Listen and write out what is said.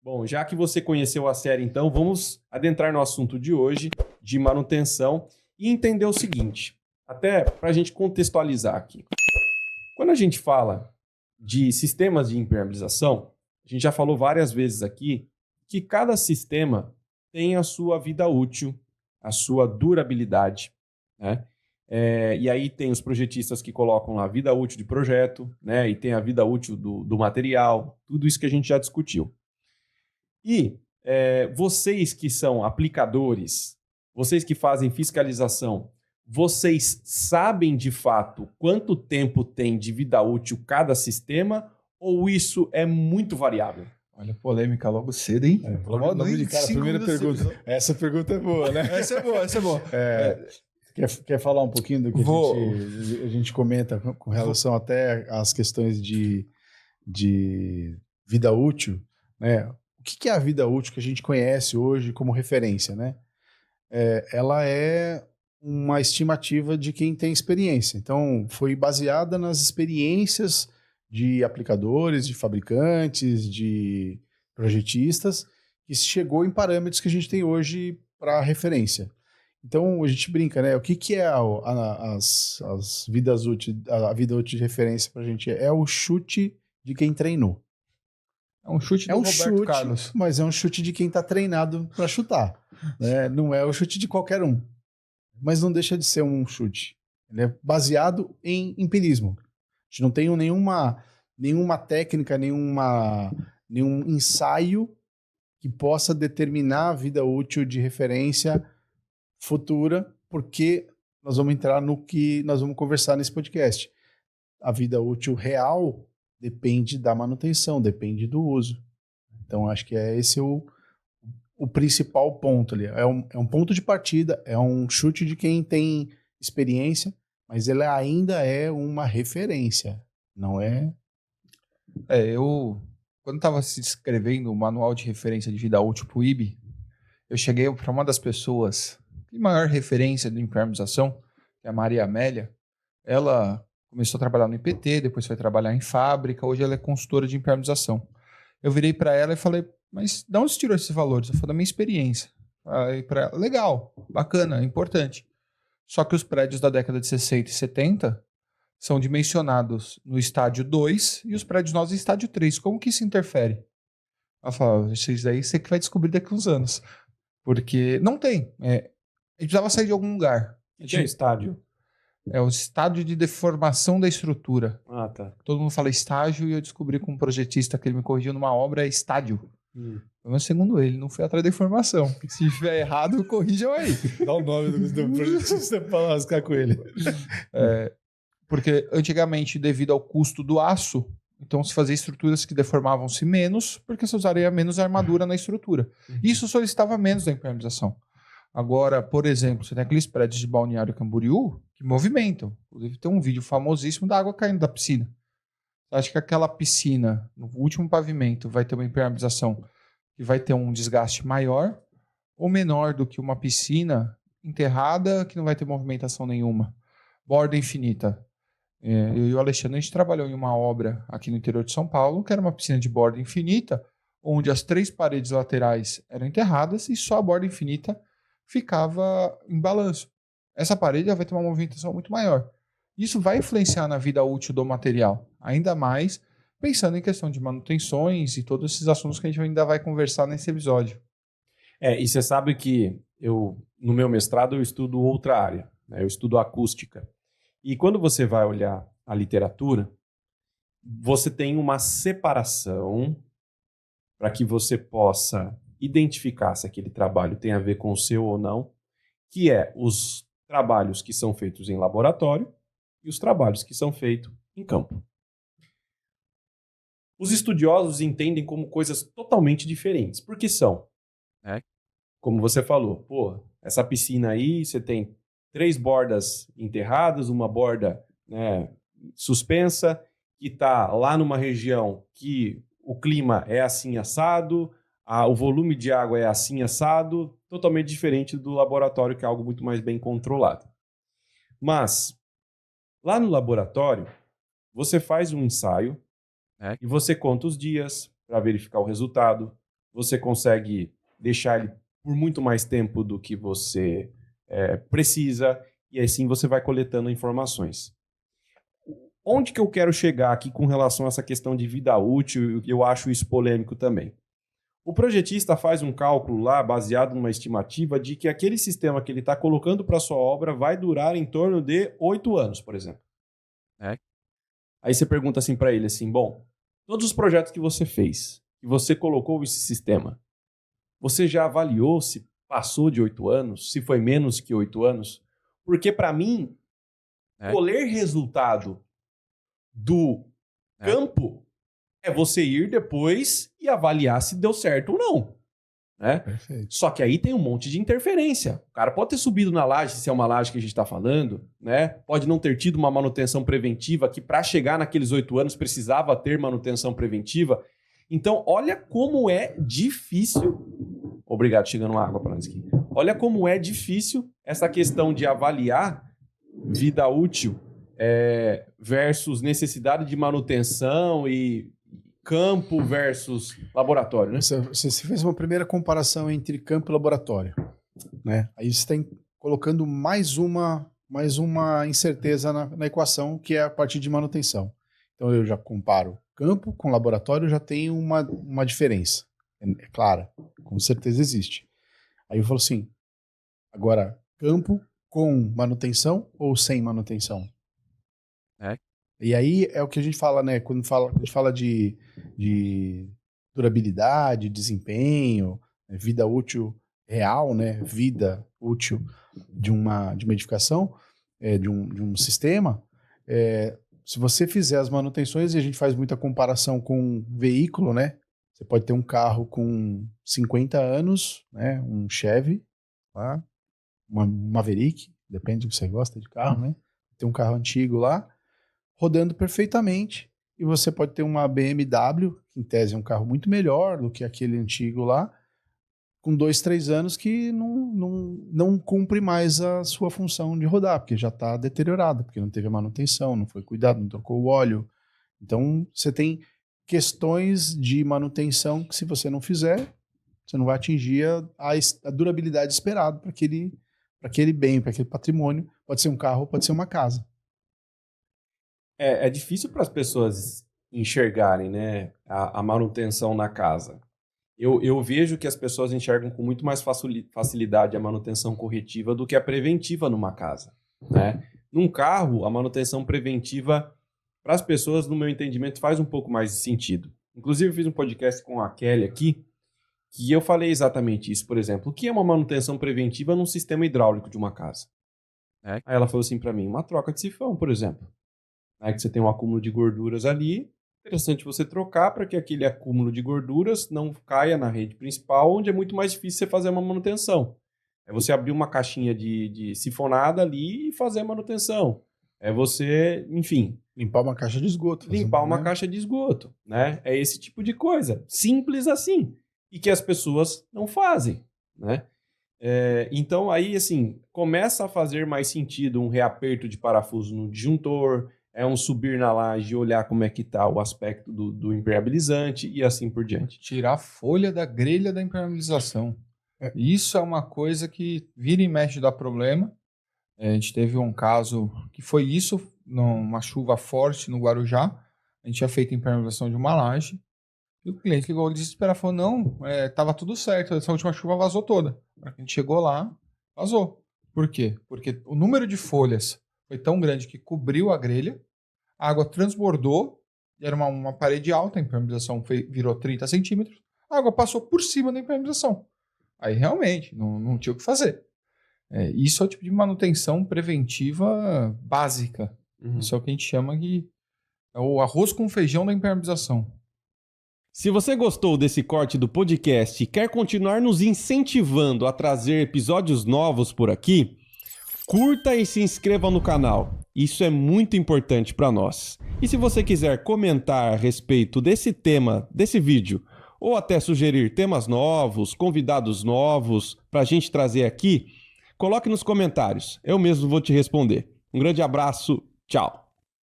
Bom, já que você conheceu a série, então, vamos adentrar no assunto de hoje, de manutenção, e entender o seguinte, até para a gente contextualizar aqui. Quando a gente fala de sistemas de impermeabilização, a gente já falou várias vezes aqui que cada sistema tem a sua vida útil, a sua durabilidade, né? E aí tem os projetistas que colocam lá a vida útil de projeto, né? E tem a vida útil do material, tudo isso que a gente já discutiu. E vocês que são aplicadores, vocês que fazem fiscalização, vocês sabem de fato quanto tempo tem de vida útil cada sistema ou isso é muito variável? Olha, polêmica logo cedo, hein? Logo de cara, a primeira pergunta. Essa pergunta é boa, né? Essa é boa. Quer falar um pouquinho do que a gente comenta com relação até às questões de vida útil, né? O que é a vida útil que a gente conhece hoje como referência, né? Ela é uma estimativa de quem tem experiência. Então, foi baseada nas experiências de aplicadores, de fabricantes, de projetistas, que chegou em parâmetros que a gente tem hoje para referência. Então, a gente brinca, né? O que é as vidas úteis, a vida útil de referência para a gente? É o chute de quem treinou. É um chute do Roberto Carlos. Mas é um chute de quem está treinado para chutar. Né? Não é o chute de qualquer um. Mas não deixa de ser um chute. Ele é baseado em empirismo. A gente não tem nenhuma técnica, nenhum ensaio que possa determinar a vida útil de referência futura, porque nós vamos entrar no que nós vamos conversar nesse podcast. A vida útil real depende da manutenção, depende do uso. Então, acho que esse o principal ponto ali. É um ponto de partida, é um chute de quem tem experiência, mas ele ainda é uma referência, não é? Eu, quando estava se escrevendo o manual de referência de vida útil para o IB, eu cheguei para uma das pessoas de maior referência de impermeabilização, que é a Maria Amélia. Ela começou a trabalhar no IPT, depois foi trabalhar em fábrica, hoje ela é consultora de impermeabilização. Eu virei para ela e falei, mas de onde você tirou esses valores? Ela falou, da minha experiência. Aí para ela, legal, bacana, importante. Só que os prédios da década de 60 e 70 são dimensionados no estádio 2 e os prédios novos em estádio 3. Como que isso interfere? Ela falou, isso daí você que vai descobrir daqui a uns anos. Porque não tem. A gente precisava sair de algum lugar. O que é estádio? É o estádio de deformação da estrutura. Ah, tá. Todo mundo fala estágio e eu descobri com um projetista que ele me corrigiu numa obra, é estádio. Mas segundo ele, não foi atrás da informação. Se estiver errado, corrijam aí. Dá o nome do projetista para lascar com ele. Porque antigamente, devido ao custo do aço, então se fazia estruturas que deformavam-se menos, porque se usaria menos armadura na estrutura. Isso solicitava menos da impermeabilização. Agora, por exemplo, você tem aqueles prédios de Balneário Camboriú que movimentam. Inclusive tem um vídeo famosíssimo da água caindo da piscina. Você acha que aquela piscina, no último pavimento, vai ter uma impermeabilização que vai ter um desgaste maior ou menor do que uma piscina enterrada que não vai ter movimentação nenhuma? Borda infinita. Eu e o Alexandre, a gente trabalhou em uma obra aqui no interior de São Paulo, que era uma piscina de borda infinita, onde as 3 paredes laterais eram enterradas e só a borda infinita ficava em balanço. Essa parede vai ter uma movimentação muito maior. Isso vai influenciar na vida útil do material, ainda mais pensando em questão de manutenções e todos esses assuntos que a gente ainda vai conversar nesse episódio. E você sabe que no meu mestrado, eu estudo outra área, né? Eu estudo acústica. E quando você vai olhar a literatura, você tem uma separação para que você possa identificar se aquele trabalho tem a ver com o seu ou não, que é os trabalhos que são feitos em laboratório e os trabalhos que são feitos em campo. Os estudiosos entendem como coisas totalmente diferentes, porque são, né? Como você falou, essa piscina aí, você tem 3 bordas enterradas, uma borda, né, suspensa, que está lá numa região que o clima é assim assado, o volume de água é assim assado, totalmente diferente do laboratório, que é algo muito mais bem controlado. Mas, lá no laboratório, você faz um ensaio, né, e você conta os dias para verificar o resultado, você consegue deixar ele por muito mais tempo do que você precisa, e assim você vai coletando informações. Onde que eu quero chegar aqui com relação a essa questão de vida útil, e eu acho isso polêmico também. O projetista faz um cálculo lá, baseado numa estimativa, de que aquele sistema que ele está colocando para sua obra vai durar em torno de 8 anos, por exemplo. Aí você pergunta assim para ele, assim, bom, todos os projetos que você fez, que você colocou esse sistema, você já avaliou se passou de 8 anos, se foi menos que 8 anos? Porque para mim, colher resultado do campo é você ir depois e avaliar se deu certo ou não. Né? Perfeito. Só que aí tem um monte de interferência. O cara pode ter subido na laje, se é uma laje que a gente está falando, né? Pode não ter tido uma manutenção preventiva, que para chegar naqueles 8 anos precisava ter manutenção preventiva. Então, olha como é difícil... Obrigado, chegando água para nós aqui. Olha como é difícil essa questão de avaliar vida útil versus necessidade de manutenção e campo versus laboratório, né? Você fez uma primeira comparação entre campo e laboratório, né? Aí você está colocando mais uma incerteza na equação, que é a parte de manutenção. Então eu já comparo campo com laboratório, já tem uma diferença. É clara, com certeza existe. Aí eu falo assim, agora, campo com manutenção ou sem manutenção? E aí é o que a gente fala, né? Quando a gente fala de durabilidade, desempenho, vida útil real, né? Vida útil de uma edificação, de um sistema. Se você fizer as manutenções, e a gente faz muita comparação com veículo, né? Você pode ter um carro com 50 anos, né? Um Chevy, tá? Uma Maverick, depende do que você gosta de carro, né? Tem um carro antigo lá, rodando perfeitamente, e você pode ter uma BMW, que em tese é um carro muito melhor do que aquele antigo lá, com 2, 3 anos que não cumpre mais a sua função de rodar, porque já está deteriorado, porque não teve a manutenção, não foi cuidado, não trocou o óleo. Então, você tem questões de manutenção que, se você não fizer, você não vai atingir a durabilidade esperada para aquele bem, para aquele patrimônio. Pode ser um carro, pode ser uma casa. É difícil para as pessoas enxergarem, né, a manutenção na casa. Eu vejo que as pessoas enxergam com muito mais facilidade a manutenção corretiva do que a preventiva numa casa, né? Num carro, a manutenção preventiva, para as pessoas, no meu entendimento, faz um pouco mais de sentido. Inclusive, eu fiz um podcast com a Kelly aqui, que eu falei exatamente isso. Por exemplo, o que é uma manutenção preventiva num sistema hidráulico de uma casa? Aí ela falou assim para mim, uma troca de sifão, por exemplo. Que você tem um acúmulo de gorduras ali, interessante você trocar para que aquele acúmulo de gorduras não caia na rede principal, onde é muito mais difícil você fazer uma manutenção. É você abrir uma caixinha de sifonada ali e fazer a manutenção. É você, enfim... Limpar uma caixa de esgoto. Limpar uma caixa de esgoto, né? É esse tipo de coisa. Simples assim. E que as pessoas não fazem, né? Então, aí, assim, começa a fazer mais sentido um reaperto de parafuso no disjuntor, um subir na laje e olhar como é que está o aspecto do impermeabilizante e assim por diante. Tirar a folha da grelha da impermeabilização. Isso é uma coisa que vira e mexe dá problema. A gente teve um caso que foi isso, numa chuva forte no Guarujá. A gente tinha feito a impermeabilização de uma laje. E o cliente ligou desesperado e falou, não, estava tudo certo, essa última chuva vazou toda. A gente chegou lá, vazou. Por quê? Porque o número de folhas foi tão grande que cobriu a grelha, a água transbordou, era uma parede alta, a impermeabilização virou 30 centímetros, a água passou por cima da impermeabilização. Aí realmente, não tinha o que fazer. Isso é o tipo de manutenção preventiva básica. Isso é o que a gente chama de o arroz com feijão da impermeabilização. Se você gostou desse corte do podcast e quer continuar nos incentivando a trazer episódios novos por aqui, curta e se inscreva no canal. Isso é muito importante para nós. E se você quiser comentar a respeito desse tema, desse vídeo, ou até sugerir temas novos, convidados novos para a gente trazer aqui, coloque nos comentários. Eu mesmo vou te responder. Um grande abraço. Tchau.